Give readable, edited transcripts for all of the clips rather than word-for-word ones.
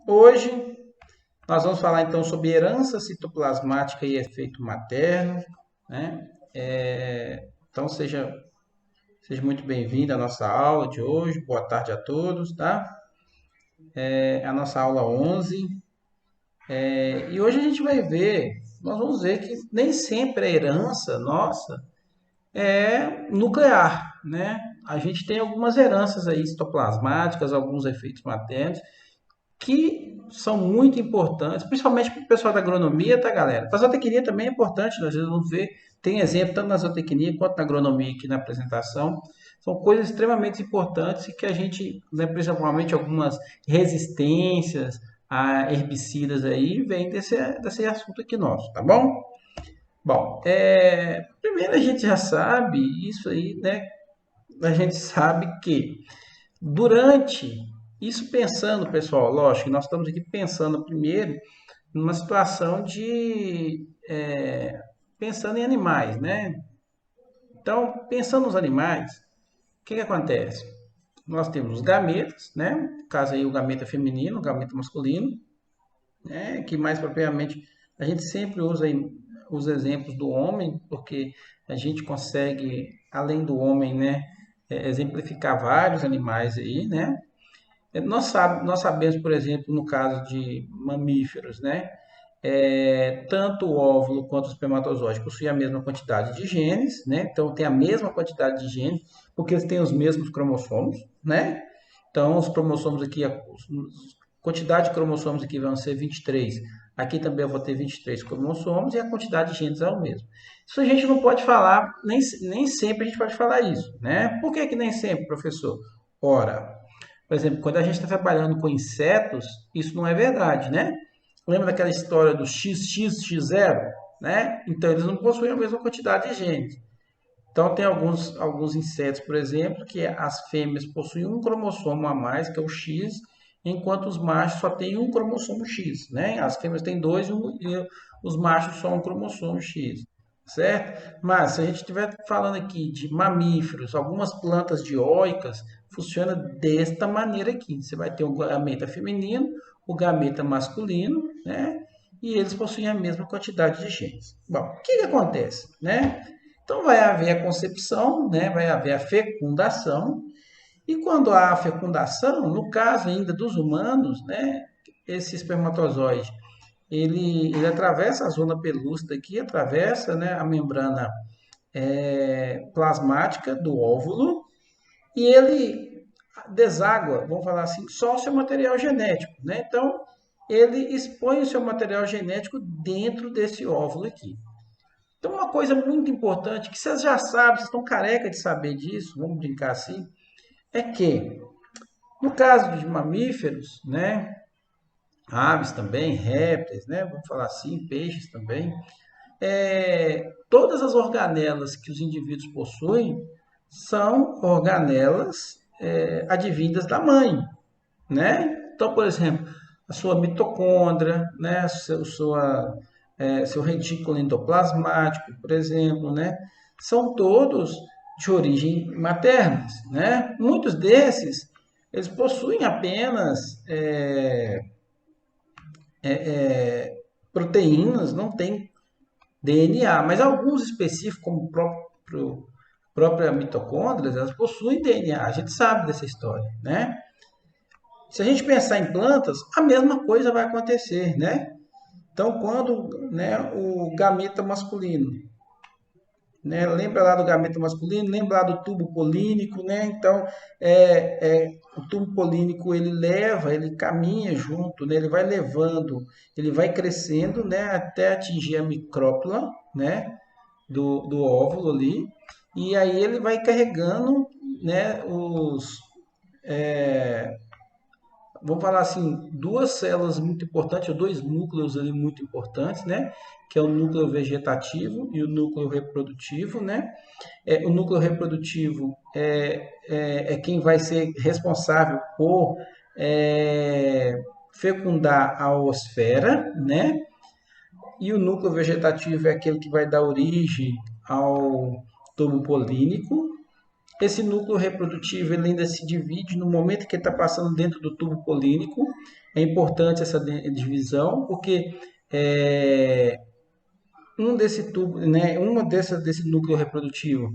Hoje nós vamos falar então sobre herança citoplasmática e efeito materno, né? Então seja muito bem-vindo à nossa aula de hoje. Boa tarde a todos, tá? É a nossa aula 11. E hoje a gente vai ver, nós vamos ver que nem sempre a herança nossa é nuclear, né? A gente tem algumas heranças aí citoplasmáticas, alguns efeitos maternos que são muito importantes, principalmente para o pessoal da agronomia, tá, galera? A zootecnia também é importante, nós vamos ver, tem exemplo tanto na zootecnia quanto na agronomia aqui na apresentação. São coisas extremamente importantes e que a gente, né, principalmente algumas resistências a herbicidas aí, vem desse assunto aqui nosso, tá bom? Bom, primeiro a gente já sabe isso aí, né? A gente sabe que durante isso pensando, pessoal, lógico, nós estamos aqui pensando primeiro numa situação de pensando em animais, né? Então, pensando nos animais, o que acontece? Nós temos os gametas, né? No caso aí o gameta feminino, o gameta masculino, né? Que mais propriamente a gente sempre usa aí os exemplos do homem, porque a gente consegue, além do homem, né? Exemplificar vários animais aí, né? Nós sabemos, por exemplo, no caso de mamíferos, né? Tanto o óvulo quanto o espermatozoide possuem a mesma quantidade de genes, né? Então tem a mesma quantidade de genes, porque eles têm os mesmos cromossomos, né? Então os cromossomos aqui, a quantidade de cromossomos aqui vão ser 23. Aqui também eu vou ter 23 cromossomos e a quantidade de genes é o mesmo. Isso a gente não pode falar, nem sempre a gente pode falar isso, né? Por que nem sempre, professor? Ora, por exemplo, quando a gente está trabalhando com insetos, isso não é verdade, né? Lembra daquela história do XXX0, né? Então eles não possuem a mesma quantidade de genes. Então tem alguns insetos, por exemplo, que as fêmeas possuem um cromossomo a mais, que é o X, enquanto os machos só têm um cromossomo X, né? As fêmeas têm dois e os machos só um cromossomo X, certo? Mas se a gente estiver falando aqui de mamíferos, algumas plantas dioicas, funciona desta maneira aqui. Você vai ter o gameta feminino, o gameta masculino, né? E eles possuem a mesma quantidade de genes. Bom, o que acontece, né? Então vai haver a concepção, né? Vai haver a fecundação, e quando há a fecundação, no caso ainda dos humanos, né? Esse espermatozoide, ele atravessa a zona pelúcida aqui, atravessa, né, a membrana plasmática do óvulo, e ele deságua, vamos falar assim, só o seu material genético, né? Então, ele expõe o seu material genético dentro desse óvulo aqui. Então, uma coisa muito importante, que vocês já sabem, vocês estão careca de saber disso, vamos brincar assim, é que, no caso de mamíferos, né, aves também, répteis, né, vamos falar assim, peixes também, todas as organelas que os indivíduos possuem são organelas advindas da mãe, né? Então, por exemplo, a sua mitocôndria, né, seu retículo endoplasmático, por exemplo, né, são todos de origem materna, né? Muitos desses eles possuem apenas proteínas, não tem DNA, mas alguns específicos, como o própria mitocôndria, elas possuem DNA. A gente sabe dessa história, né? Se a gente pensar em plantas, a mesma coisa vai acontecer, né? Então, quando, né, o gameta masculino, né, lembra lá do gameta masculino, lembra lá do tubo polínico, né? Então, o tubo polínico ele caminha junto, né? Ele vai levando, ele vai crescendo, né, até atingir a micrópula, né, do óvulo ali, e aí ele vai carregando, né, vamos falar assim, duas células muito importantes, ou dois núcleos ali muito importantes, né? Que é o núcleo vegetativo e o núcleo reprodutivo, né? O núcleo reprodutivo é quem vai ser responsável por fecundar a oosfera, né? E o núcleo vegetativo é aquele que vai dar origem ao tubo polínico, Esse núcleo reprodutivo ele ainda se divide no momento que ele está passando dentro do tubo polínico. É importante essa divisão, porque desse tubo, né, desse núcleo reprodutivo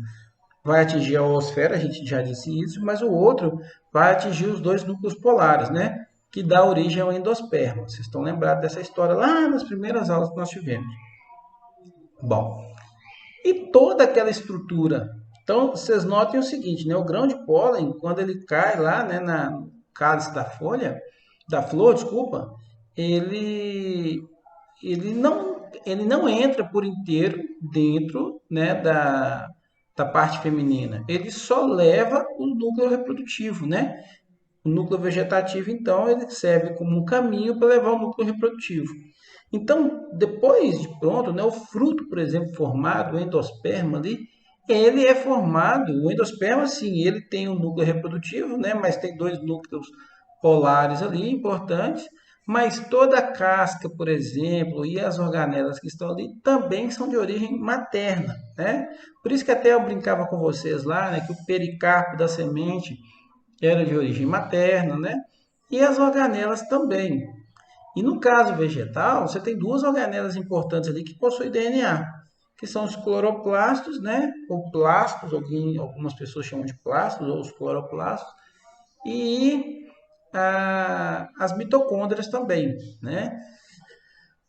vai atingir a oosfera, a gente já disse isso, mas o outro vai atingir os dois núcleos polares, né, que dá origem ao endosperma. Vocês estão lembrados dessa história lá nas primeiras aulas que nós tivemos. Bom, e toda aquela estrutura. Então, vocês notem o seguinte, né, o grão de pólen, quando ele cai lá, né, na cálice da folha, da flor, desculpa, ele não entra por inteiro dentro, né, da parte feminina. Ele só leva o núcleo reprodutivo, né? O núcleo vegetativo, então, ele serve como um caminho para levar o núcleo reprodutivo. Então, depois de pronto, né, o fruto, por exemplo, formado, o endosperma ali, ele é formado, o endosperma, sim, ele tem um núcleo reprodutivo, né, mas tem dois núcleos polares ali, importantes, mas toda a casca, por exemplo, e as organelas que estão ali também são de origem materna, né? Por isso que até eu brincava com vocês lá, né, que o pericarpo da semente era de origem materna, né? E as organelas também. E no caso vegetal, você tem duas organelas importantes ali que possuem DNA, que são os cloroplastos, né? Ou plastos, algumas pessoas chamam de plastos, ou os cloroplastos, e as mitocôndrias também, né?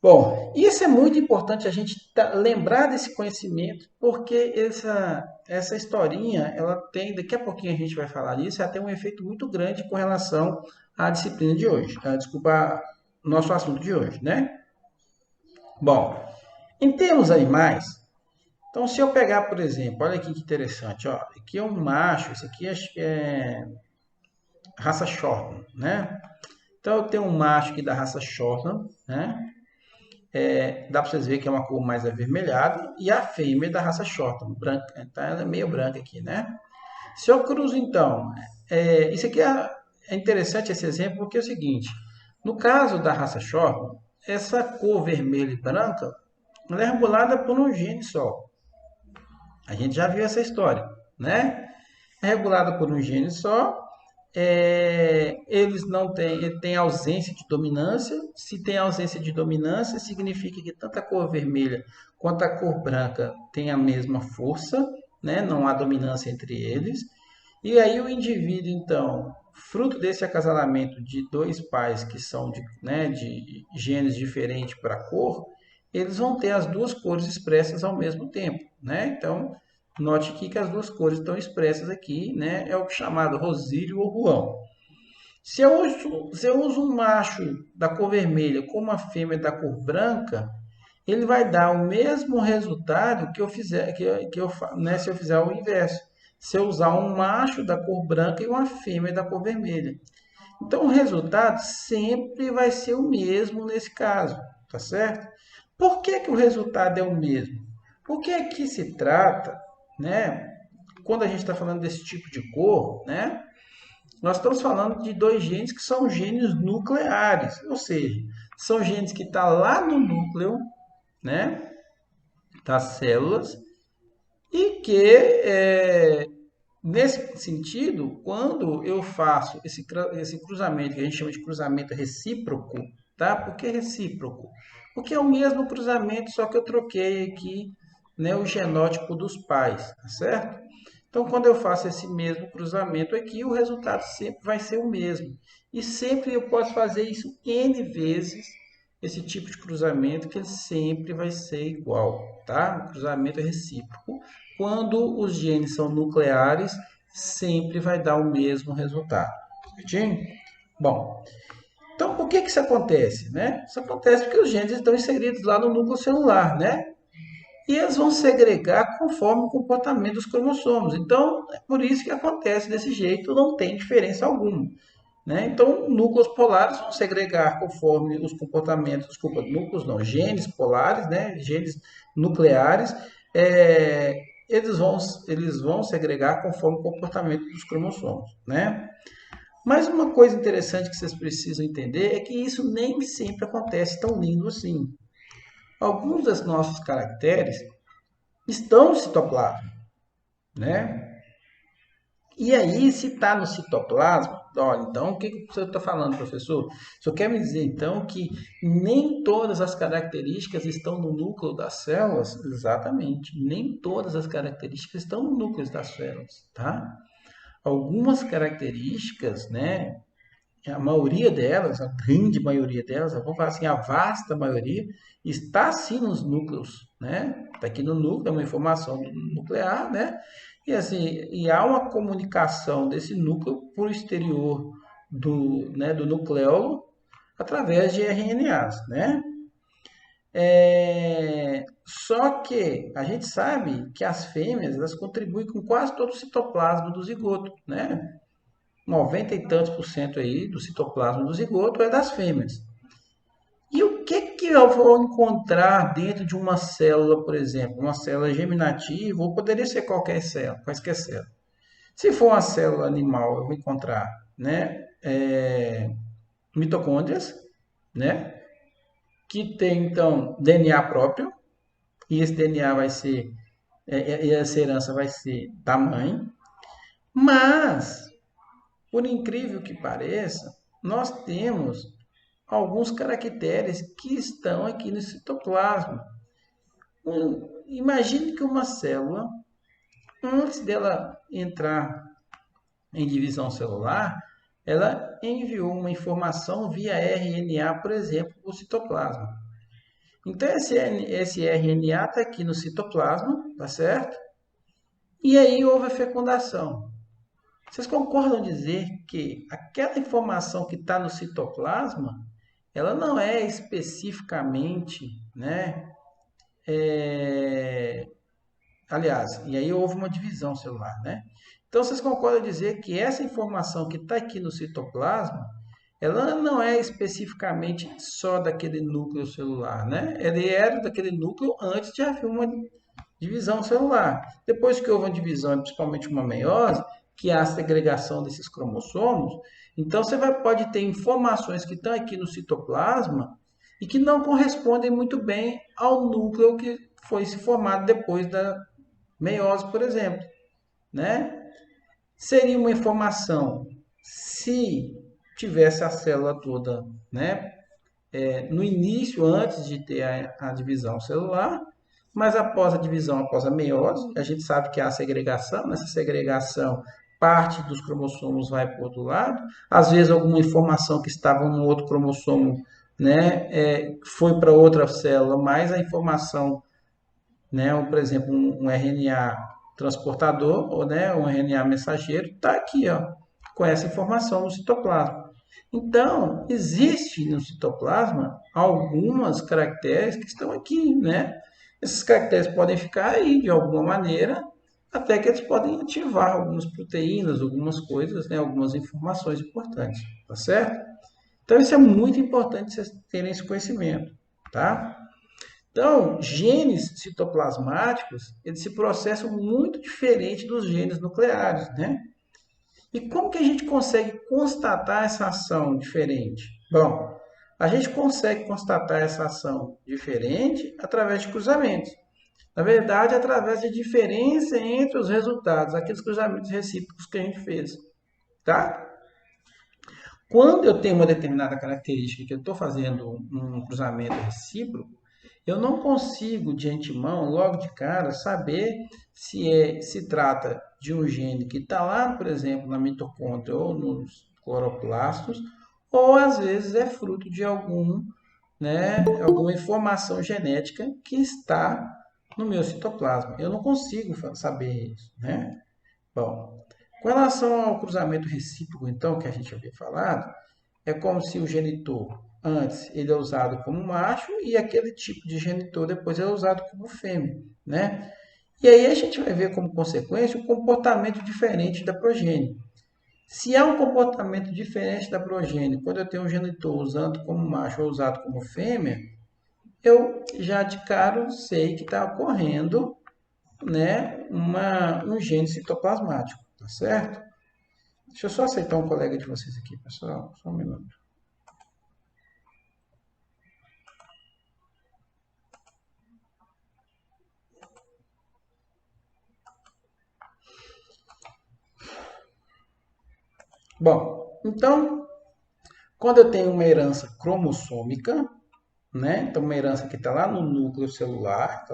Bom, isso é muito importante a gente lembrar desse conhecimento, porque essa historinha, ela tem, daqui a pouquinho a gente vai falar nisso, ela tem um efeito muito grande com relação à disciplina de hoje, desculpa, nosso assunto de hoje, né? Bom, em termos animais, então se eu pegar, por exemplo, olha aqui que interessante, ó, aqui é um macho, esse aqui é raça Shortland, né? Então eu tenho um macho aqui da raça Shortland, né? Dá para vocês verem que é uma cor mais avermelhada, e a fêmea da raça Shortland, branca, tá? Ela é meio branca aqui, né? Se eu cruzo, então, isso aqui é interessante esse exemplo, porque é o seguinte, no caso da raça Shortland, essa cor vermelha e branca, ela é regulada por um gene só. A gente já viu essa história, né? É regulada por um gene só, eles não têm, tem ausência de dominância. Se tem ausência de dominância, significa que tanto a cor vermelha quanto a cor branca têm a mesma força, né? Não há dominância entre eles. E aí o indivíduo, então, fruto desse acasalamento de dois pais que são de genes diferentes para a cor, eles vão ter as duas cores expressas ao mesmo tempo, né? Então, note aqui que as duas cores estão expressas aqui, né? É o chamado rosílio ou ruão. Se eu uso um macho da cor vermelha com uma fêmea da cor branca, ele vai dar o mesmo resultado que eu fizer, né, se eu fizer o inverso. Se eu usar um macho da cor branca e uma fêmea da cor vermelha. Então, o resultado sempre vai ser o mesmo nesse caso, tá certo? Por que que o resultado é o mesmo? Porque aqui se trata, né, quando a gente está falando desse tipo de cor, né, nós estamos falando de dois genes que são genes nucleares, ou seja, são genes que estão lá no núcleo, né, das células, e que, nesse sentido, quando eu faço esse cruzamento, que a gente chama de cruzamento recíproco, tá? Por que recíproco? Porque é o mesmo cruzamento, só que eu troquei aqui, né, o genótipo dos pais, tá certo? Então, quando eu faço esse mesmo cruzamento aqui, o resultado sempre vai ser o mesmo. E sempre eu posso fazer isso N vezes, esse tipo de cruzamento, que ele sempre vai ser igual, tá? O cruzamento é recíproco. Quando os genes são nucleares, sempre vai dar o mesmo resultado. Certinho? Bom, então por que que isso acontece, né? Isso acontece porque os genes estão inseridos lá no núcleo celular, né? E eles vão segregar conforme o comportamento dos cromossomos. Então, é por isso que acontece desse jeito, não tem diferença alguma. Né? Então, núcleos polares vão segregar conforme os comportamentos, desculpa, núcleos não, genes polares, né? Genes nucleares, eles vão segregar conforme o comportamento dos cromossomos. Né? Mas uma coisa interessante que vocês precisam entender é que isso nem sempre acontece tão lindo assim. Alguns dos nossos caracteres estão no citoplasma, né? E aí, se está no citoplasma, olha, então o que que você está falando, professor? O senhor quer me dizer, então, que nem todas as características estão no núcleo das células? Exatamente, nem todas as características estão no núcleo das células, tá? Algumas características, né, a maioria delas, a grande maioria delas, vamos falar assim, a vasta maioria, está sim nos núcleos, né? Está aqui no núcleo, é uma informação nuclear, né? E assim, e há uma comunicação desse núcleo para o exterior do nucleolo através de RNAs, né? Só que a gente sabe que as fêmeas elas contribuem com quase todo o citoplasma do zigoto, né? 90 e tantos por cento aí do citoplasma do zigoto é das fêmeas. E o que que eu vou encontrar dentro de uma célula, por exemplo, uma célula germinativa, ou poderia ser qualquer célula. Se for uma célula animal, eu vou encontrar, né, mitocôndrias, né, que tem então DNA próprio, e esse DNA vai ser, e essa herança vai ser da mãe, mas, por incrível que pareça, nós temos alguns caracteres que estão aqui no citoplasma. Imagine que uma célula, antes dela entrar em divisão celular, ela enviou uma informação via RNA, por exemplo, para o citoplasma. Então, esse RNA está aqui no citoplasma, tá certo? E aí houve a fecundação. Vocês concordam em dizer que aquela informação que está no citoplasma, ela não é especificamente, né? Aliás, e aí houve uma divisão celular, né? Então vocês concordam em dizer que essa informação que está aqui no citoplasma, ela não é especificamente só daquele núcleo celular, né? Ele era daquele núcleo antes de haver uma divisão celular. Depois que houve uma divisão, principalmente uma meiose, que é a segregação desses cromossomos, então você pode ter informações que estão aqui no citoplasma e que não correspondem muito bem ao núcleo que foi se formado depois da meiose, por exemplo, né? Seria uma informação se tivesse a célula toda, né, no início, antes de ter a divisão celular, mas após a divisão, após a meiose, a gente sabe que há a segregação, nessa segregação, parte dos cromossomos vai para o outro lado, às vezes alguma informação que estava no outro cromossomo, né, foi para outra célula, mas a informação, né, por exemplo, um RNA transportador, ou né, um RNA mensageiro, está aqui, ó, com essa informação no citoplasma. Então, existe no citoplasma algumas caracteres que estão aqui, né? Esses caracteres podem ficar aí de alguma maneira, até que eles podem ativar algumas proteínas, algumas coisas, né? Algumas informações importantes, tá certo? Então, isso é muito importante vocês terem esse conhecimento, tá? Então, genes citoplasmáticos, eles se processam muito diferente dos genes nucleares, né? E como que a gente consegue constatar essa ação diferente? Bom, a gente consegue constatar essa ação diferente através de cruzamentos. Na verdade, através de diferença entre os resultados, aqueles cruzamentos recíprocos que a gente fez, tá? Quando eu tenho uma determinada característica que eu estou fazendo um cruzamento recíproco, eu não consigo de antemão, logo de cara, saber se trata de um gene que está lá, por exemplo, na mitocôndria ou nos cloroplastos, ou às vezes é fruto de alguma informação genética que está no meu citoplasma. Eu não consigo saber isso, né? Bom, com relação ao cruzamento recíproco, então, que a gente havia falado, é como se o genitor, antes, ele é usado como macho e aquele tipo de genitor depois é usado como fêmea, né? E aí a gente vai ver como consequência o comportamento diferente da progênie. Se há um comportamento diferente da progênie, quando eu tenho um genitor usando como macho ou usado como fêmea, eu já de cara sei que está ocorrendo, né, um gene citoplasmático, tá certo? Deixa eu só aceitar um colega de vocês aqui, pessoal. Só um minuto. Bom, então, quando eu tenho uma herança cromossômica, né? Então, uma herança que está lá no núcleo celular,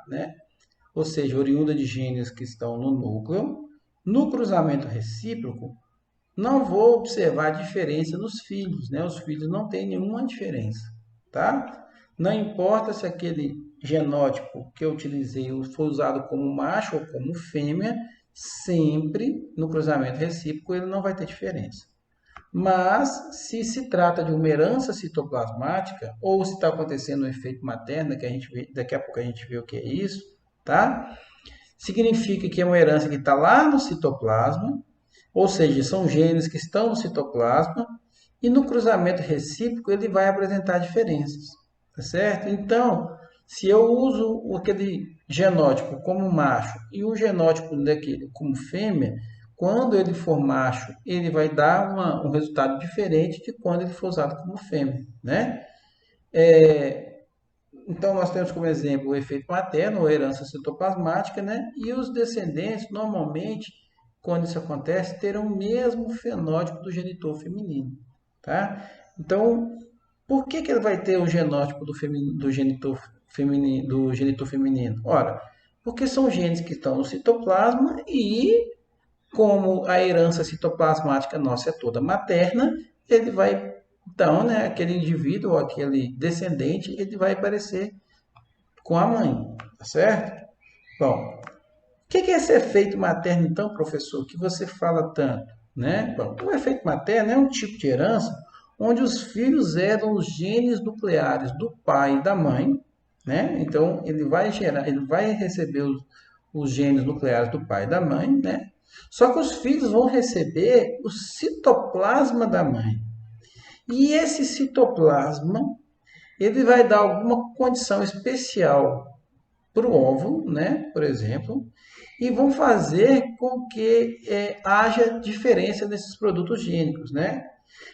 né? Ou seja, oriunda de genes que estão no núcleo. No cruzamento recíproco, não vou observar diferença nos filhos, né? Os filhos não têm nenhuma diferença, tá? Não importa se aquele genótipo que eu utilizei foi usado como macho ou como fêmea, sempre no cruzamento recíproco ele não vai ter diferença. Mas, se trata de uma herança citoplasmática, ou se está acontecendo um efeito materno, que a gente vê, daqui a pouco a gente vê o que é isso, tá? Significa que é uma herança que está lá no citoplasma, ou seja, são genes que estão no citoplasma, e no cruzamento recíproco ele vai apresentar diferenças, tá certo? Então, se eu uso aquele genótipo como macho e o genótipo daquele como fêmea, quando ele for macho, ele vai dar um resultado diferente de quando ele for usado como fêmea, né? Então, nós temos como exemplo o efeito materno, ou herança citoplasmática, né? E os descendentes, normalmente, quando isso acontece, terão o mesmo fenótipo do genitor feminino, tá? Então, por que ele vai ter o genótipo do genitor feminino? Ora, porque são genes que estão no citoplasma e, como a herança citoplasmática nossa é toda materna, ele vai, então, né, aquele indivíduo, ou aquele descendente, ele vai aparecer com a mãe, tá certo? Bom, o que é esse efeito materno, então, professor, que você fala tanto, né? Bom, o efeito materno é um tipo de herança onde os filhos herdam os genes nucleares do pai e da mãe, né? Então, ele vai receber os genes nucleares do pai e da mãe, né? Só que os filhos vão receber o citoplasma da mãe. E esse citoplasma, ele vai dar alguma condição especial para o óvulo, né, por exemplo, e vão fazer com que haja diferença nesses produtos gênicos, né?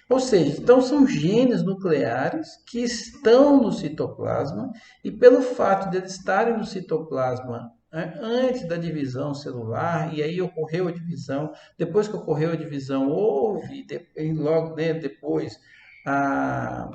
Ou seja, então são genes nucleares que estão no citoplasma e pelo fato de eles estarem no citoplasma, né, antes da divisão celular, e aí ocorreu a divisão, depois que ocorreu a divisão, houve, logo, né, depois, a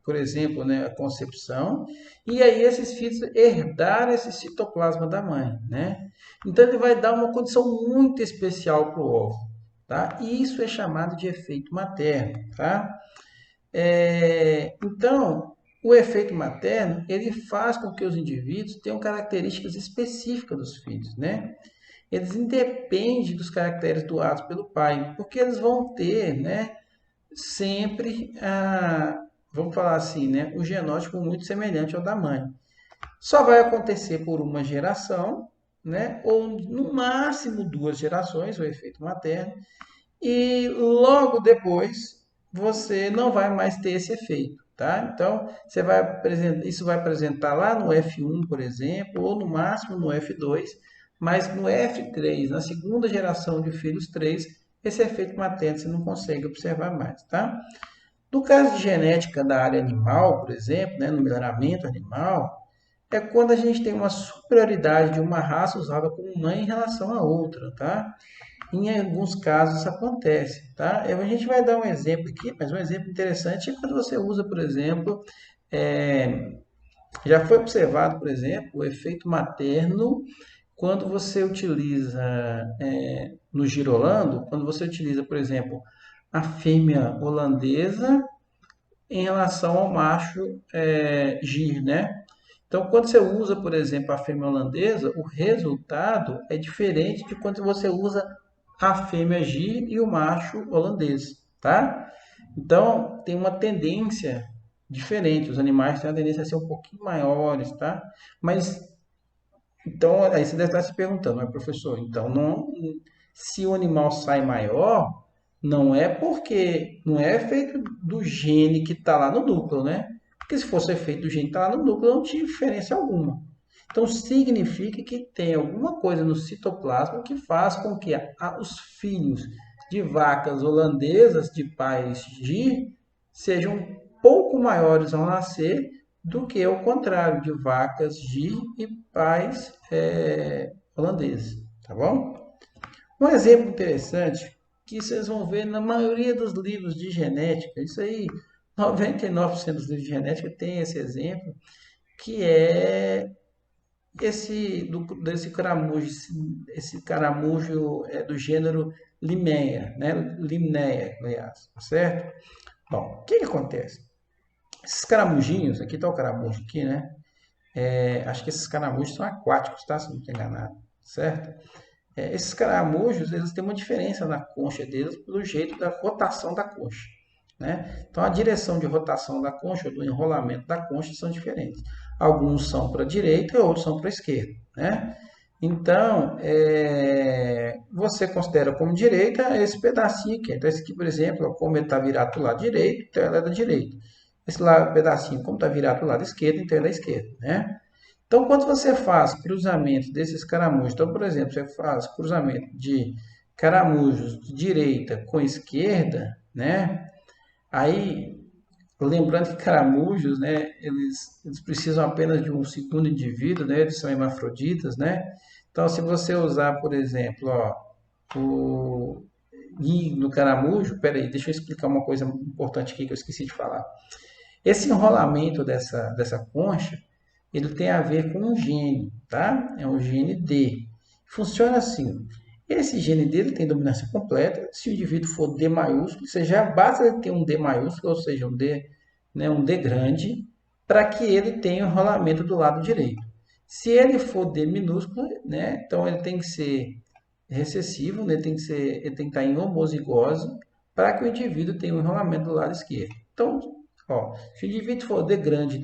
por exemplo, né, a concepção, e aí esses filhos herdaram esse citoplasma da mãe, né? Então ele vai dar uma condição muito especial para o óvulo, tá? E isso é chamado de efeito materno, tá? Então, o efeito materno, ele faz com que os indivíduos tenham características específicas dos filhos, né? Eles independem dos caracteres doados pelo pai, porque eles vão ter, né, sempre, vamos falar assim, né, o genótipo muito semelhante ao da mãe. Só vai acontecer por uma geração, né, ou no máximo duas gerações, o efeito materno, e logo depois você não vai mais ter esse efeito, tá? Então, isso vai apresentar lá no F1, por exemplo, ou no máximo no F2, mas no F3, na segunda geração de filhos 3, esse efeito materno você não consegue observar mais, tá? No caso de genética da área animal, por exemplo, né, no melhoramento animal, é quando a gente tem uma superioridade de uma raça usada como mãe em relação à outra, tá? Em alguns casos isso acontece, tá? A gente vai dar um exemplo aqui, mas um exemplo interessante é quando você usa, por exemplo, é, já foi observado, por exemplo, o efeito materno quando você utiliza no girolando, quando você utiliza, por exemplo, a fêmea holandesa em relação ao macho gir, né? Então, quando você usa, por exemplo, a fêmea holandesa, o resultado é diferente de quando você usa a fêmea gir e o macho holandês, tá? Então, tem uma tendência diferente. Os animais têm a tendência a ser um pouquinho maiores, tá? Mas, então, aí você deve estar se perguntando, mas professor, então, não, se o animal sai maior, não é porque, não é efeito do gene que está lá no núcleo, né? Porque se fosse efeito do gene que está lá no núcleo, não tinha diferença alguma. Então, significa que tem alguma coisa no citoplasma que faz com que os filhos de vacas holandesas de pais GIR sejam um pouco maiores ao nascer do que o contrário, de vacas GIR e pais holandeses, tá bom? Um exemplo interessante que vocês vão ver na maioria dos livros de genética, isso aí, 99% dos livros de genética tem esse exemplo, que é desse caramujo, esse caramujo é do gênero Limneia, né? Limneia, aliás, tá certo? Bom, o que que acontece? Esses caramujinhos, aqui está o caramujo aqui, né? Acho que esses caramujos são aquáticos, tá? Se não estou enganado, certo? Esses caramujos, eles têm uma diferença na concha deles pelo jeito da rotação da concha, né? Então, a direção de rotação da concha, do enrolamento da concha, são diferentes. Alguns são para a direita e outros são para a esquerda, né? Então, você considera como direita esse pedacinho aqui. Então, esse aqui, por exemplo, como ele está virado para o lado direito, então ela é da direita. Esse pedacinho, como está virado para o lado esquerdo, então é da esquerda, né? Então, quando você faz cruzamento desses caramujos, então, por exemplo, você faz cruzamento de caramujos de direita com esquerda, né? Aí, lembrando que caramujos, né, eles precisam apenas de um segundo indivíduo, né? Eles são hermafroditas, né? Então, se você usar, por exemplo, ó, o I no caramujo, peraí, deixa eu explicar uma coisa importante aqui que eu esqueci de falar. Esse enrolamento dessa concha, ele tem a ver com um gene, tá? É um gene D. Funciona assim. Esse gene D ele tem dominância completa. Se o indivíduo for D maiúsculo, você já basta ele ter um D maiúsculo, ou seja, um D grande, para que ele tenha o enrolamento do lado direito. Se ele for D minúsculo, né? Então ele tem que ser recessivo, né? Ele tem que estar em homozigose para que o indivíduo tenha o enrolamento do lado esquerdo. Então, ó, se o indivíduo for D grande,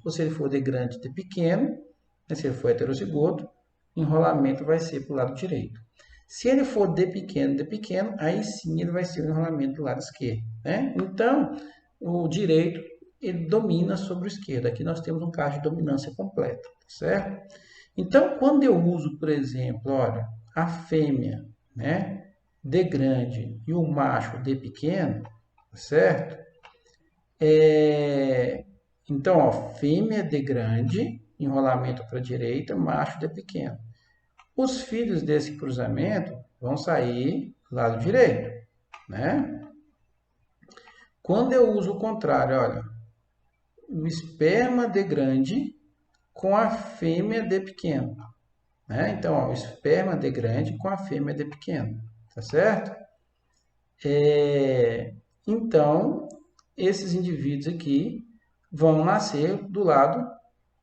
ou se ele for D grande, D pequeno, né, se ele for heterozigoto, o enrolamento vai ser para o lado direito. Se ele for D pequeno, aí sim ele vai ser o enrolamento do lado esquerdo, né? Então, o direito, ele domina sobre o esquerdo. Aqui nós temos um caso de dominância completa, certo? Então, quando eu uso, por exemplo, olha, a fêmea, né, D grande e o macho D pequeno, certo? Então, ó, fêmea D grande, enrolamento para a direita, macho D pequeno. Os filhos desse cruzamento vão sair do lado direito, né? Quando eu uso o contrário, olha, o esperma D grande com a fêmea D pequeno, né? Então, ó, o esperma D grande com a fêmea D pequeno, tá certo? Então, esses indivíduos aqui vão nascer do lado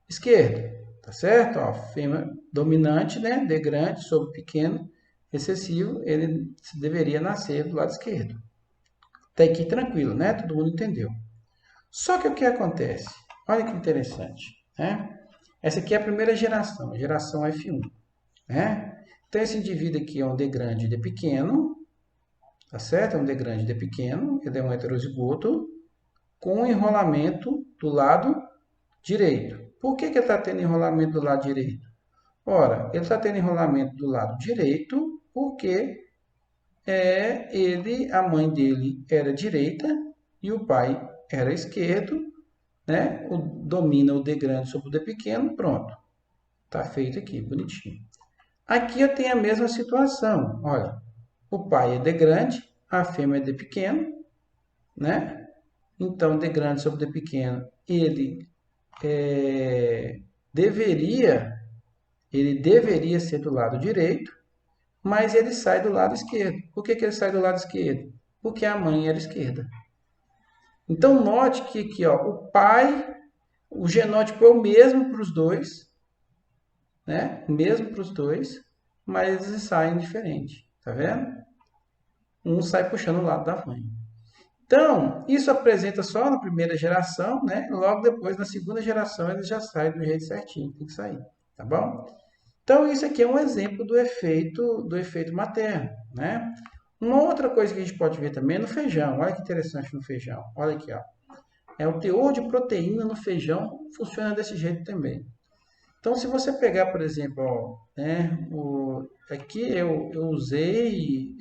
esquerdo, tá certo? Ó, fêmea dominante, né? D grande sobre pequeno, recessivo, ele deveria nascer do lado esquerdo. Até aqui tranquilo, né? Todo mundo entendeu. Só que o que acontece? Olha que interessante, né? Essa aqui é a primeira geração, a geração F1, né? Então, esse indivíduo aqui é um D grande e D pequeno, tá certo? É um D grande e D pequeno, ele é um heterozigoto com enrolamento do lado direito. Por que ele está tendo enrolamento do lado direito? Ora, ele está tendo enrolamento do lado direito porque a mãe dele era direita e o pai era esquerdo, né? Domina o D grande sobre o D pequeno, pronto. Está feito aqui, bonitinho. Aqui eu tenho a mesma situação. Olha, o pai é D grande, a fêmea é D pequeno, né? Então, D grande sobre D pequeno, deveria ele deveria ser do lado direito, mas ele sai do lado esquerdo. Por que ele sai do lado esquerdo? Porque a mãe era esquerda. Então, note que aqui, ó, o pai, o genótipo é o mesmo para os dois, né? O mesmo para os dois, mas eles saem diferente, tá vendo? Um sai puxando o lado da mãe. Então, isso apresenta só na primeira geração, né? Logo depois, na segunda geração, ele já sai do jeito certinho, tem que sair, tá bom? Então, isso aqui é um exemplo do efeito materno, né? Uma outra coisa que a gente pode ver também é no feijão. Olha que interessante no feijão. Olha aqui, ó. O teor de proteína no feijão funciona desse jeito também. Então, se você pegar, por exemplo, ó, né, aqui eu usei...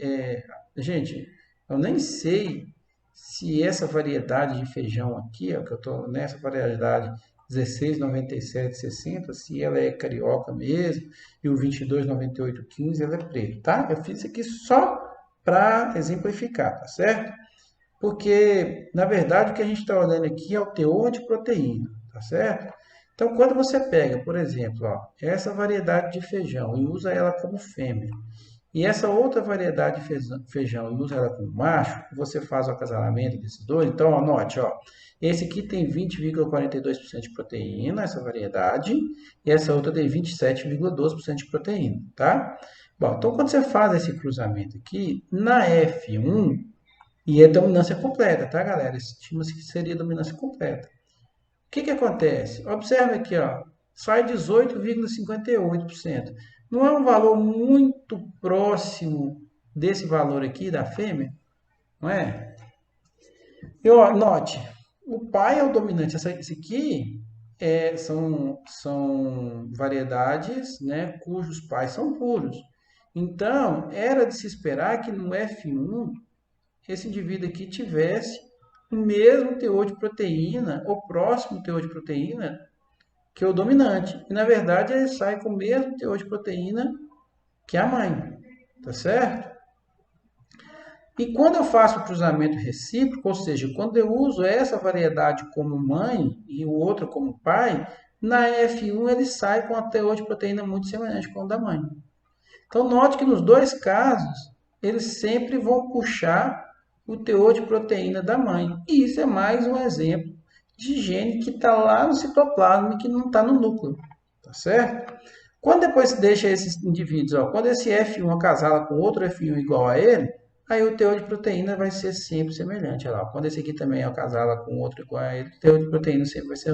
gente, eu nem sei se essa variedade de feijão aqui, ó, que eu estou nessa variedade 169760, se ela é carioca mesmo, e o 229815 ela é preto, tá? Eu fiz isso aqui só para exemplificar, tá certo? Porque, na verdade, o que a gente está olhando aqui é o teor de proteína, tá certo? Então, quando você pega, por exemplo, ó, essa variedade de feijão e usa ela como fêmea, e essa outra variedade de feijão e usa ela como macho, você faz o acasalamento desses dois, então anote, ó, esse aqui tem 20,42% de proteína, essa variedade, e essa outra tem 27,12% de proteína, tá? Bom, então quando você faz esse cruzamento aqui, na F1, e é dominância completa, tá, galera? Estima-se que seria dominância completa. O que que acontece? Observe aqui, ó, sai 18,58%. Não é um valor muito próximo desse valor aqui da fêmea, não é? E ó, note, o pai é o dominante. Esse aqui são variedades, né, cujos pais são puros. Então, era de se esperar que no F1 esse indivíduo aqui tivesse o mesmo teor de proteína, ou próximo teor de proteína, que o dominante. E, na verdade, ele sai com o mesmo teor de proteína que a mãe, tá certo? E quando eu faço o cruzamento recíproco, ou seja, quando eu uso essa variedade como mãe e o outro como pai, na F1 ele sai com a teor de proteína muito semelhante com o da mãe. Então, note que nos dois casos, eles sempre vão puxar o teor de proteína da mãe. E isso é mais um exemplo de gene que está lá no citoplasma e que não está no núcleo, tá certo? Quando depois se deixa esses indivíduos, ó, quando esse F1 acasala com outro F1 igual a ele, aí o teor de proteína vai ser sempre semelhante. Olha lá, quando esse aqui também acasala com outro igual a ele, o teor de proteína sempre vai ser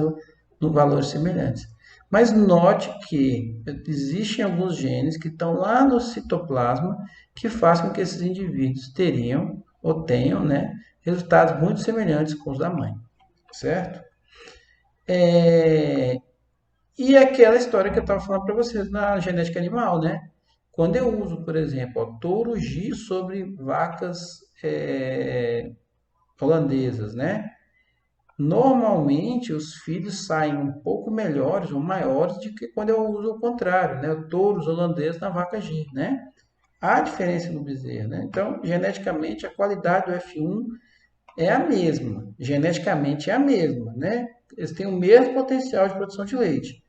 no valores semelhantes. Mas note que existem alguns genes que estão lá no citoplasma que fazem com que esses indivíduos teriam ou tenham, né, resultados muito semelhantes com os da mãe, certo? E aquela história que eu estava falando para vocês na genética animal, né? Quando eu uso, por exemplo, ó, touro G sobre vacas holandesas, né? Normalmente os filhos saem um pouco melhores ou maiores do que quando eu uso o contrário, né? Touros holandeses na vaca G, né? Há diferença no bezerro, né? Então, geneticamente, a qualidade do F1 é a mesma. Geneticamente é a mesma, né? Eles têm o mesmo potencial de produção de leite.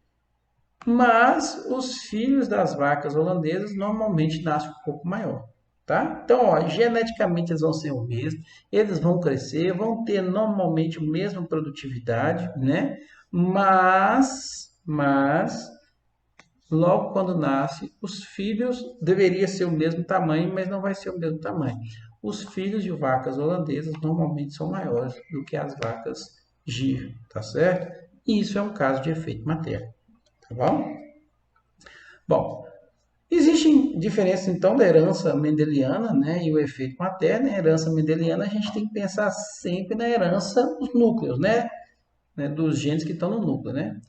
Mas os filhos das vacas holandesas normalmente nascem um pouco maior, tá? Então, ó, geneticamente eles vão ser o mesmo, eles vão crescer, vão ter normalmente a mesma produtividade, né? Mas logo quando nasce, os filhos deveria ser o mesmo tamanho, mas não vai ser o mesmo tamanho. Os filhos de vacas holandesas normalmente são maiores do que as vacas gir, tá certo? E isso é um caso de efeito materno, tá bom? Bom, existem diferenças então da herança mendeliana, né, e o efeito materno. A herança mendeliana a gente tem que pensar sempre na herança dos núcleos, né, dos genes que estão no núcleo, né?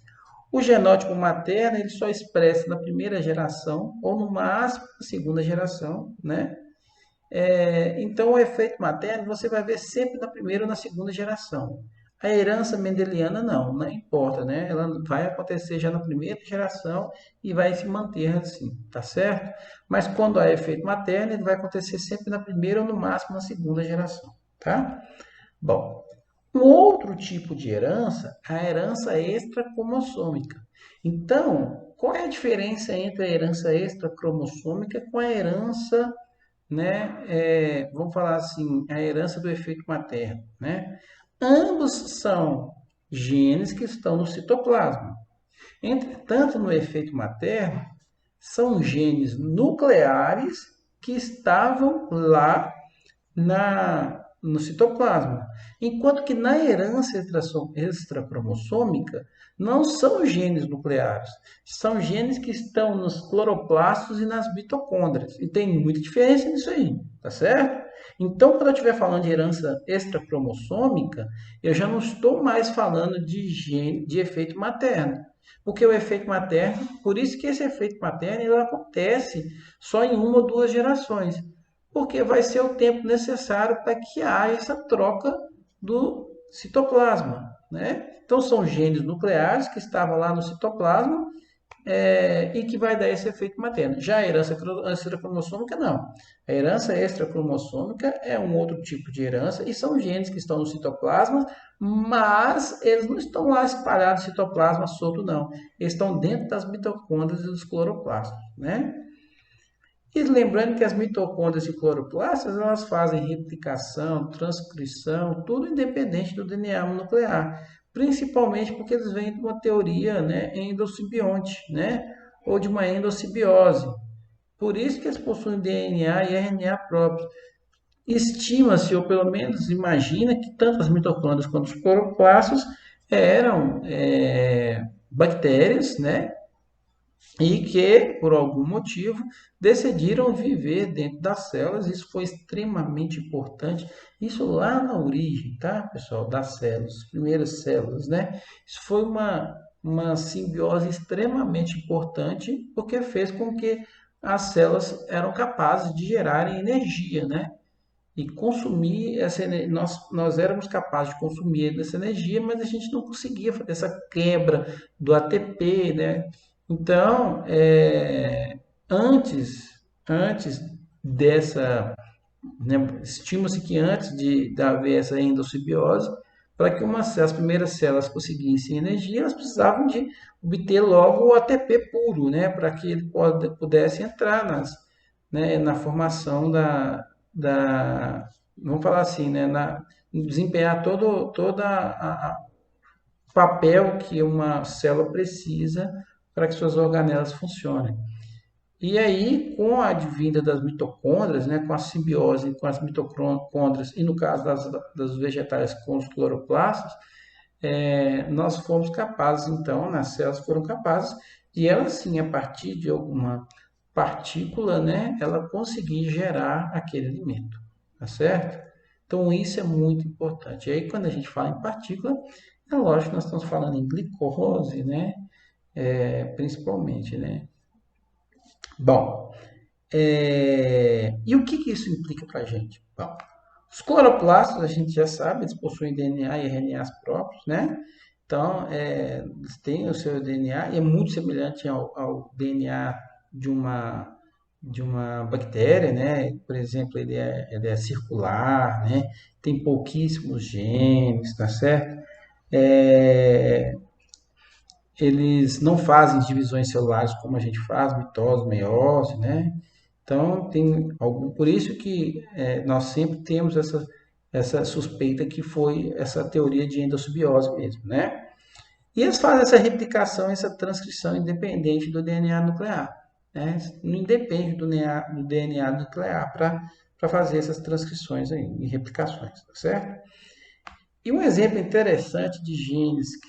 O genótipo materno ele só expressa na primeira geração ou no máximo na segunda geração, né? Então o efeito materno você vai ver sempre na primeira ou na segunda geração. A herança mendeliana não importa, né? Ela vai acontecer já na primeira geração e vai se manter assim, tá certo? Mas quando há efeito materno, ele vai acontecer sempre na primeira ou no máximo na segunda geração, tá? Bom, um outro tipo de herança é a herança extracromossômica. Então, qual é a diferença entre a herança extracromossômica com a herança, né, vamos falar assim, a herança do efeito materno, né? Ambos são genes que estão no citoplasma. Entretanto, no efeito materno, são genes nucleares que estavam lá no citoplasma. Enquanto que na herança extracromossômica não são genes nucleares, são genes que estão nos cloroplastos e nas mitocôndrias. E tem muita diferença nisso aí, tá certo? Então, quando eu estiver falando de herança extracromossômica, eu já não estou mais falando de efeito materno. Porque o efeito materno, por isso que esse efeito materno ele acontece só em uma ou duas gerações, porque vai ser o tempo necessário para que haja essa troca do citoplasma, né? Então, são genes nucleares que estavam lá no citoplasma e que vai dar esse efeito materno. Já a herança extracromossômica, não. A herança extracromossômica é um outro tipo de herança e são genes que estão no citoplasma, mas eles não estão lá espalhados no citoplasma solto, não. Eles estão dentro das mitocôndrias e dos cloroplastos, né? E lembrando que as mitocôndrias e cloroplastas, elas fazem replicação, transcrição, tudo independente do DNA nuclear, principalmente porque eles vêm de uma teoria, né, endossimbionte, né, ou de uma endossimbiose. Por isso que eles possuem DNA e RNA próprios. Estima-se, ou pelo menos imagina, que tanto as mitocôndrias quanto os cloroplastos eram bactérias, né, e que, por algum motivo, decidiram viver dentro das células. Isso foi extremamente importante. Isso lá na origem, tá, pessoal, das células, as primeiras células, né? Isso foi uma simbiose extremamente importante, porque fez com que as células eram capazes de gerarem energia, né? E consumir essa energia, nós éramos capazes de consumir essa energia, mas a gente não conseguia fazer essa quebra do ATP, né? Então, antes dessa, né, estima-se que antes de haver essa endossimbiose, para que as primeiras células conseguissem energia, elas precisavam de obter logo o ATP puro, né, para que ele pudesse entrar né, na formação vamos falar assim, né, desempenhar toda papel que uma célula precisa para que suas organelas funcionem. E aí, com a advinda das mitocôndrias, né, com a simbiose com as mitocôndrias, e no caso das vegetais com os cloroplastos, nós fomos capazes, então, nas células foram capazes de elas, sim, a partir de alguma partícula, né, ela conseguir gerar aquele alimento, tá certo? Então, isso é muito importante. E aí, quando a gente fala em partícula, é lógico que nós estamos falando em glicose, né, principalmente, né? Bom, e o que isso implica para a gente? Bom, os cloroplastos, a gente já sabe, eles possuem DNA e RNAs próprios, né? Então, eles têm o seu DNA e é muito semelhante ao DNA de uma bactéria, né? Por exemplo, ele é circular, né? Tem pouquíssimos genes, tá certo? É, eles não fazem divisões celulares como a gente faz, mitose, meiose, né? Então, por isso que nós sempre temos essa suspeita que foi essa teoria de endossimbiose mesmo, né? E eles fazem essa replicação, essa transcrição independente do DNA nuclear, né? Não independe do DNA nuclear para fazer essas transcrições aí, e replicações, tá certo? E um exemplo interessante de genes que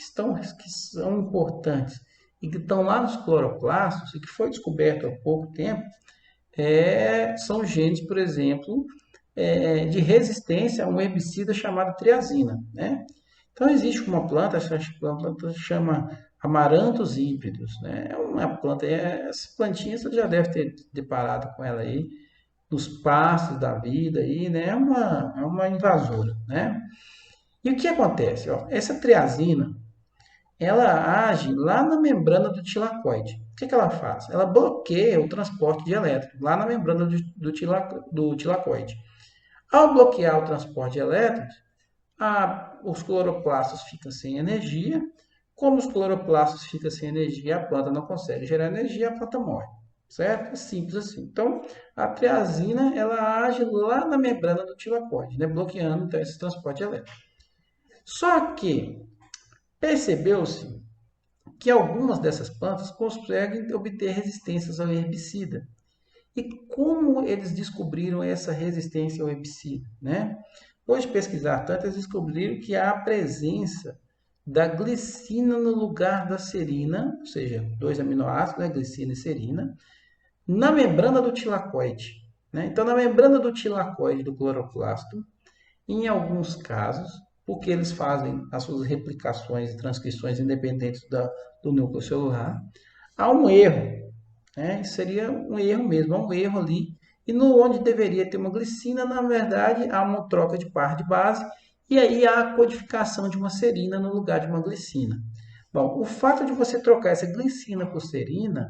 são importantes e que estão lá nos cloroplastos e que foi descoberto há pouco tempo são genes, por exemplo, de resistência a um herbicida chamado triazina, né? Então existe uma planta, essa planta se chama Amaranthus híbridos, né? É uma planta, essa plantinha você já deve ter deparado com ela aí nos pastos da vida aí, né? É uma invasora, né? E o que acontece? Ó, essa triazina, ela age lá na membrana do tilacoide. O que ela faz? Ela bloqueia o transporte de elétrons lá na membrana do tilacoide. Ao bloquear o transporte de elétrons, os cloroplastos ficam sem energia. Como os cloroplastos ficam sem energia, a planta não consegue gerar energia, a planta morre. Certo? É simples assim. Então, a triazina, ela age lá na membrana do tilacoide, né? Bloqueando então, esse transporte elétrico. Só que percebeu-se que algumas dessas plantas conseguem obter resistências ao herbicida. E como eles descobriram essa resistência ao herbicida, né? Depois de pesquisar tanto, eles descobriram que há a presença da glicina no lugar da serina, ou seja, dois aminoácidos, né, glicina e serina, na membrana do tilacoide, né? Então, na membrana do tilacoide do cloroplasto, em alguns casos, porque eles fazem as suas replicações e transcrições independentes do núcleo celular, há um erro, né? Seria um erro mesmo, há um erro ali. E no onde deveria ter uma glicina, na verdade, há uma troca de par de base E aí há a codificação de uma serina no lugar de uma glicina. Bom, o fato de você trocar essa glicina por serina,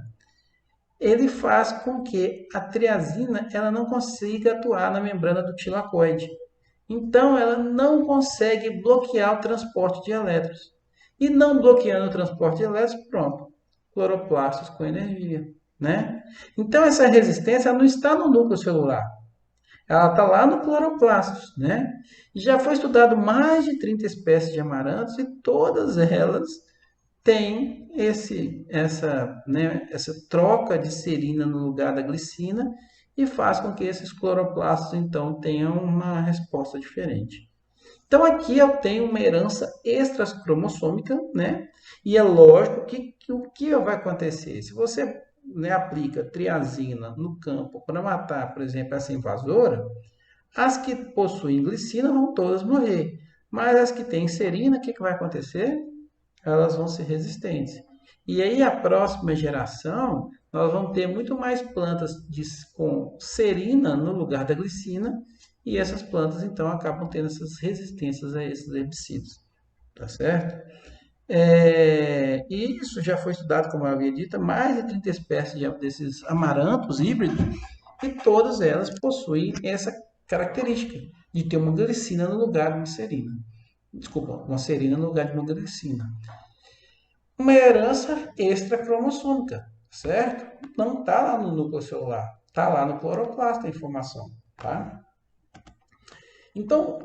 ele faz com que a triazina ela não consiga atuar na membrana do tilacoide. Então, ela não consegue bloquear o transporte de elétrons. E não bloqueando o transporte de elétrons, pronto, cloroplastos com energia, né? Então, essa resistência não está no núcleo celular, ela está lá no cloroplastos, né? E já foi estudado mais de 30 espécies de amarantos e todas elas têm essa troca de serina no lugar da glicina e faz com que esses cloroplastos, então, tenham uma resposta diferente. Então, aqui eu tenho uma herança extracromossômica, né? E é lógico que o que vai acontecer? Se você, né, aplica triazina no campo para matar, por exemplo, essa invasora, as que possuem glicina vão todas morrer. Mas as que têm serina, o que vai acontecer? Elas vão ser resistentes. E aí, a próxima geração, nós vamos ter muito mais plantas com serina no lugar da glicina, e essas plantas, então, acabam tendo essas resistências a esses herbicidas. Tá certo? E isso já foi estudado, como eu havia dito, mais de 30 espécies desses amarantos híbridos, e todas elas possuem essa característica de ter uma glicina no lugar de uma serina. Desculpa, uma serina no lugar de uma glicina. Uma herança extracromossômica, certo? Não está lá no núcleo celular, está lá no cloroplasto a informação, tá? Então,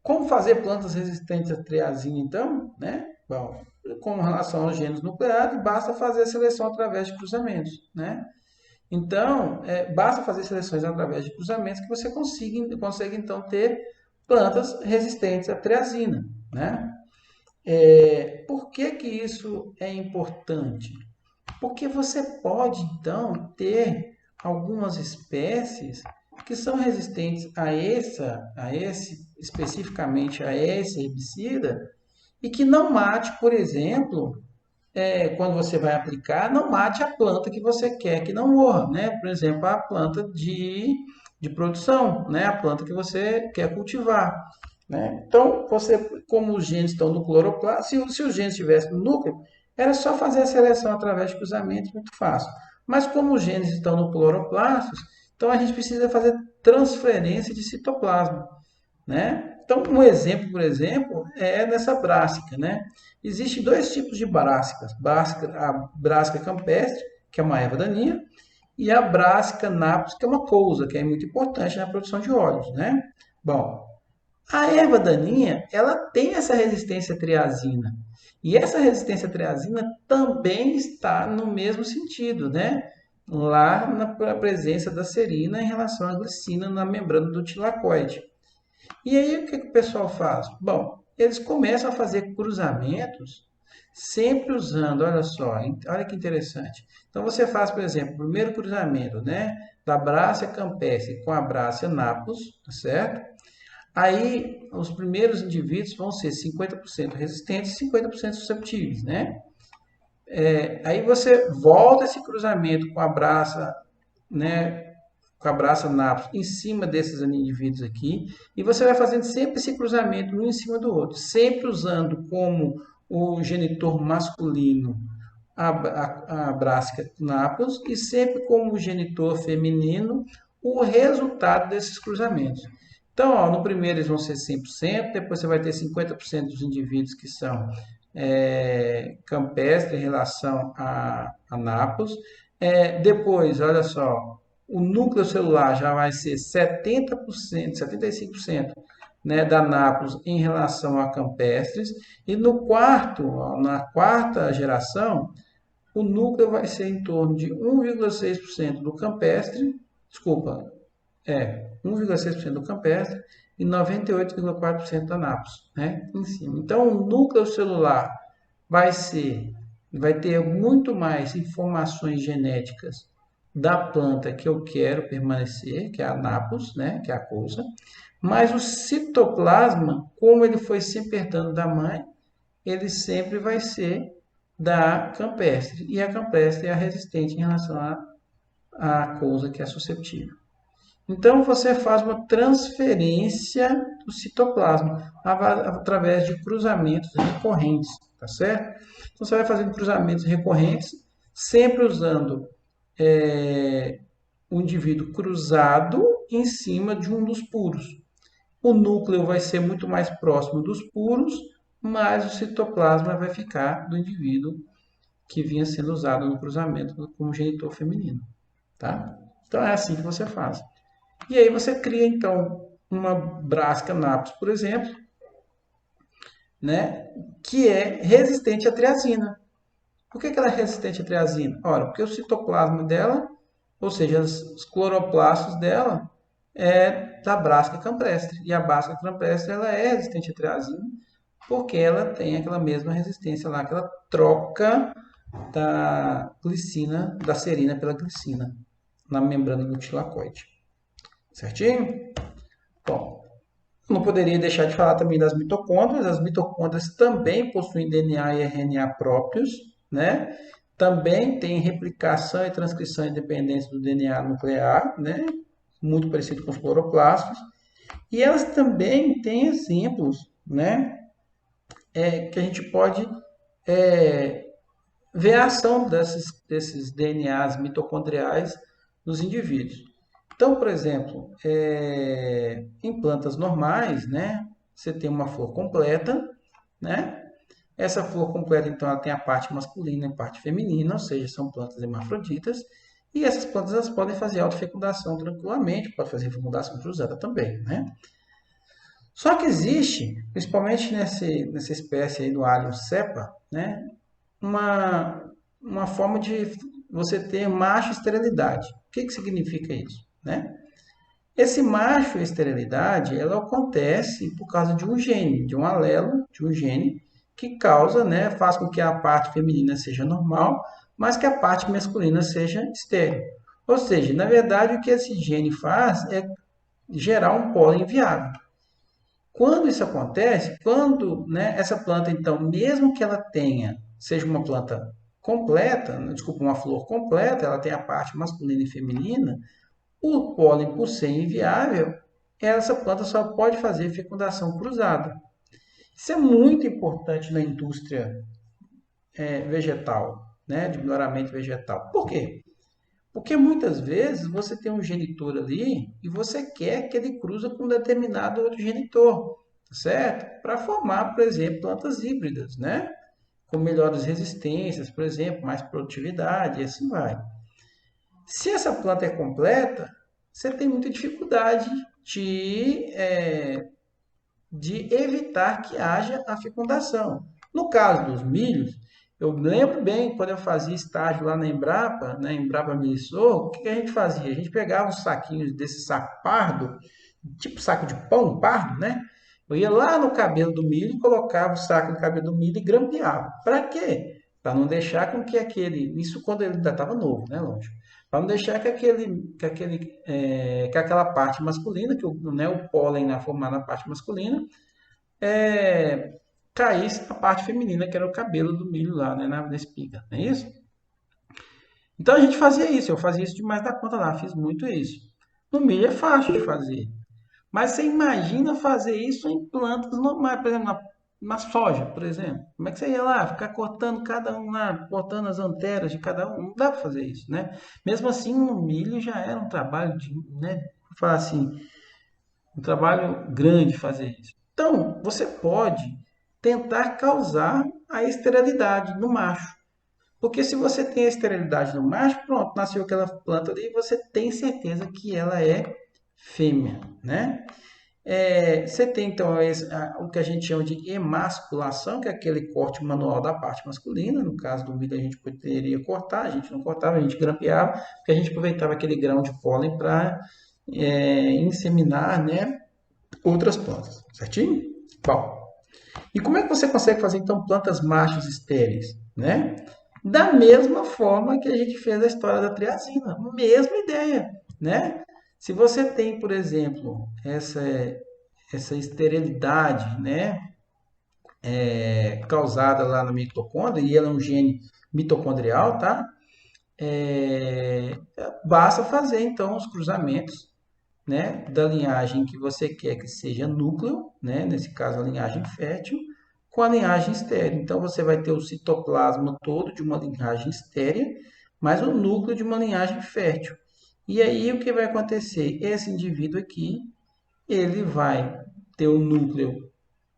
como fazer plantas resistentes à triazina, então, né? Bom, com relação aos genes nucleares, basta fazer a seleção através de cruzamentos, né? Então, basta fazer seleções através de cruzamentos que você consegue então, ter plantas resistentes à triazina, né? Por que que isso é importante? Porque você pode, então, ter algumas espécies que são resistentes especificamente a esse herbicida, e que não mate, por exemplo, quando você vai aplicar, não mate a planta que você quer que não morra, né? Por exemplo, a planta de produção, né? A planta que você quer cultivar, né? Então, como os genes estão no cloroplasto, se os genes estivessem no núcleo, era só fazer a seleção através de cruzamentos, muito fácil. Mas como os genes estão no cloroplastos, então a gente precisa fazer transferência de citoplasma, né? Então, um exemplo, por exemplo, é nessa brássica, né? Existem dois tipos de brássicas. A brássica campestre, que é uma erva daninha, e a brássica napus, que é uma couza, que é muito importante na produção de óleos, né? Bom, a erva daninha, ela tem essa resistência à triazina. E essa resistência à triazina também está no mesmo sentido, né? Lá na presença da serina em relação à glicina na membrana do tilacoide. E aí o que o pessoal faz? Bom, eles começam a fazer cruzamentos sempre usando, olha só, olha que interessante. Então você faz, por exemplo, o primeiro cruzamento, né, da Brácia campestre com a Brácia napus, tá certo? Aí os primeiros indivíduos vão ser 50% resistentes e 50% susceptíveis, né? Aí você volta esse cruzamento com a Brácia, né, com a braça napos em cima desses indivíduos aqui, e você vai fazendo sempre esse cruzamento um em cima do outro, sempre usando como o genitor masculino a Brassica napos e sempre como genitor feminino o resultado desses cruzamentos. Então, ó, no primeiro eles vão ser 100%, depois você vai ter 50% dos indivíduos que são campestres em relação a napos. Depois, olha só, o núcleo celular já vai ser 70%, 75%, né, da napos em relação a campestres. E na quarta geração, o núcleo vai ser em torno de 1,6% do campestre, desculpa, 1,6% do campestre e 98,4% da napos, né, em cima. Então, o núcleo celular vai ter muito mais informações genéticas da planta que eu quero permanecer, que é a napos, né, que é a couça, mas o citoplasma, como ele foi sempre herdando da mãe, ele sempre vai ser da campestre. E a campestre é a resistente em relação à cousa que é susceptível. Então, você faz uma transferência do citoplasma através de cruzamentos recorrentes, tá certo? Então, você vai fazendo cruzamentos recorrentes, sempre usando o indivíduo cruzado em cima de um dos puros. O núcleo vai ser muito mais próximo dos puros, mas o citoplasma vai ficar do indivíduo que vinha sendo usado no cruzamento como genitor feminino, tá? Então é assim que você faz. E aí você cria então uma Brassica napus, por exemplo, né, que é resistente à triazina. Por que ela é resistente à triazina? Ora, porque o citoplasma dela, ou seja, os cloroplastos dela, é da Brassica campestre. E a Brassica campestre ela é resistente à triazina porque ela tem aquela mesma resistência lá, aquela troca da glicina, da serina pela glicina na membrana do tilacoide. Certinho? Bom, não poderia deixar de falar também das mitocôndrias. As mitocôndrias também possuem DNA e RNA próprios, né? Também tem replicação e transcrição independentes do DNA nuclear, né? Muito parecido com os cloroplastos. E elas também têm exemplos, né? Que a gente pode ver a ação desses DNAs mitocondriais nos indivíduos. Então, por exemplo, em plantas normais, né, você tem uma flor completa, né? Essa flor completa, então, ela tem a parte masculina e a parte feminina, ou seja, são plantas hermafroditas. E essas plantas elas podem fazer autofecundação tranquilamente, pode fazer fecundação cruzada também, né? Só que existe, principalmente nessa espécie aí do Allium cepa, né, uma forma de você ter macho esterilidade. O que significa isso, né? Esse macho esterilidade, ela acontece por causa de um gene, de um alelo, de um gene que causa, né, faz com que a parte feminina seja normal, mas que a parte masculina seja estéril. Ou seja, na verdade, o que esse gene faz é gerar um pólen viável. Quando isso acontece, quando, né, essa planta, então, mesmo que ela tenha, seja uma planta completa, desculpa, uma flor completa, ela tem a parte masculina e feminina, o pólen, por ser inviável, essa planta só pode fazer fecundação cruzada. Isso é muito importante na indústria vegetal, né, de melhoramento vegetal. Por quê? Porque muitas vezes você tem um genitor ali e você quer que ele cruza com um determinado outro genitor, certo? Para formar, por exemplo, plantas híbridas, né? Com melhores resistências, por exemplo, mais produtividade e assim vai. Se essa planta é completa, você tem muita dificuldade de evitar que haja a fecundação. No caso dos milhos, eu lembro bem quando eu fazia estágio lá na Embrapa Milissou, o que a gente fazia? A gente pegava uns saquinhos desse saco pardo, tipo saco de pão pardo, né? Eu ia lá no cabelo do milho e colocava o saco no cabelo do milho e grampeava. Para quê? Para não deixar com que aquele. Isso quando ele ainda estava novo, né? Lógico. Para não deixar que aquela parte masculina, que né, o pólen formar na parte masculina, caísse na parte feminina, que era o cabelo do milho lá, né, na espiga, não é isso? Então a gente fazia isso, eu fazia isso demais da conta lá, fiz muito isso. No milho é fácil de fazer, mas você imagina fazer isso em plantas normais, por exemplo, na soja, por exemplo. Como é que você ia lá, ficar cortando cada um lá, cortando as anteras de cada um? Não dá para fazer isso, né? Mesmo assim, no milho já era um trabalho de, né, vou falar assim, um trabalho grande fazer isso. Então, você pode tentar causar a esterilidade no macho. Porque se você tem a esterilidade no macho, pronto, nasceu aquela planta ali e você tem certeza que ela é fêmea, né? Você tem então o que a gente chama de emasculação, que é aquele corte manual da parte masculina. No caso do milho, a gente poderia cortar, a gente não cortava, a gente grampeava, porque a gente aproveitava aquele grão de pólen para inseminar, né, outras plantas, certinho? Bom, e como é que você consegue fazer então plantas machos estéreis, né? Da mesma forma que a gente fez a história da triazina, mesma ideia, né? Se você tem, por exemplo, essa esterilidade, né, causada lá na mitocôndria, e ela é um gene mitocondrial, tá? Basta fazer então os cruzamentos, né, da linhagem que você quer que seja núcleo, né, nesse caso a linhagem fértil, com a linhagem estéreo. Então você vai ter o citoplasma todo de uma linhagem estérea, mais o núcleo de uma linhagem fértil. E aí o que vai acontecer? Esse indivíduo aqui, ele vai ter o núcleo,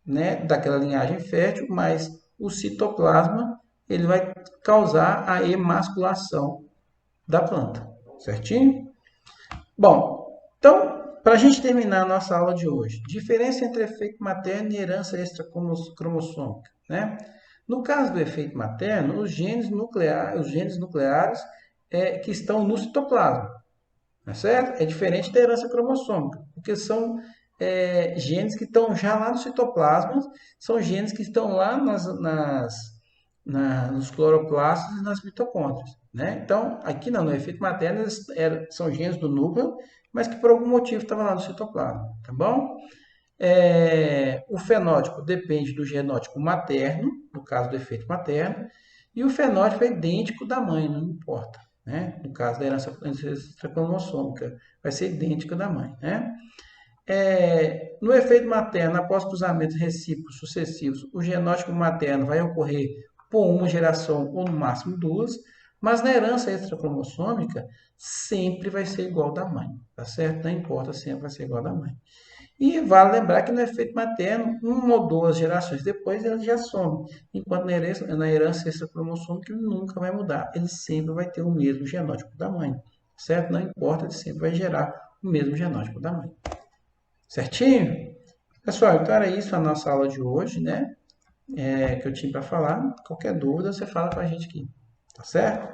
né, daquela linhagem fértil, mas o citoplasma ele vai causar a emasculação da planta, certinho? Bom, então, para a gente terminar a nossa aula de hoje, diferença entre efeito materno e herança extracromossômica, né? No caso do efeito materno, os genes nucleares que estão no citoplasma, tá certo? É diferente da herança cromossômica, porque são genes que estão já lá no citoplasma, são genes que estão lá nos cloroplastos e nas mitocôndrias, né? Então, aqui não, no efeito materno, são genes do núcleo, mas que por algum motivo estavam lá no citoplasma, tá bom? O fenótipo depende do genótipo materno, no caso do efeito materno, e o fenótipo é idêntico da mãe, não importa, né? No caso da herança cromossômica, vai ser idêntica da mãe, né? No efeito materno, após cruzamentos recíprocos sucessivos, o genótipo materno vai ocorrer por uma geração ou no máximo duas, mas na herança extracromossômica sempre vai ser igual da mãe, tá certo? Não importa, sempre vai ser igual da mãe. E vale lembrar que no efeito materno, uma ou duas gerações depois, ele já some, enquanto na herança extracromossômica ele nunca vai mudar, ele sempre vai ter o mesmo genótipo da mãe, certo? Não importa, ele sempre vai gerar o mesmo genótipo da mãe. Certinho? Pessoal, então era isso a nossa aula de hoje, né? Que eu tinha para falar. Qualquer dúvida, você fala com a gente aqui. Tá certo?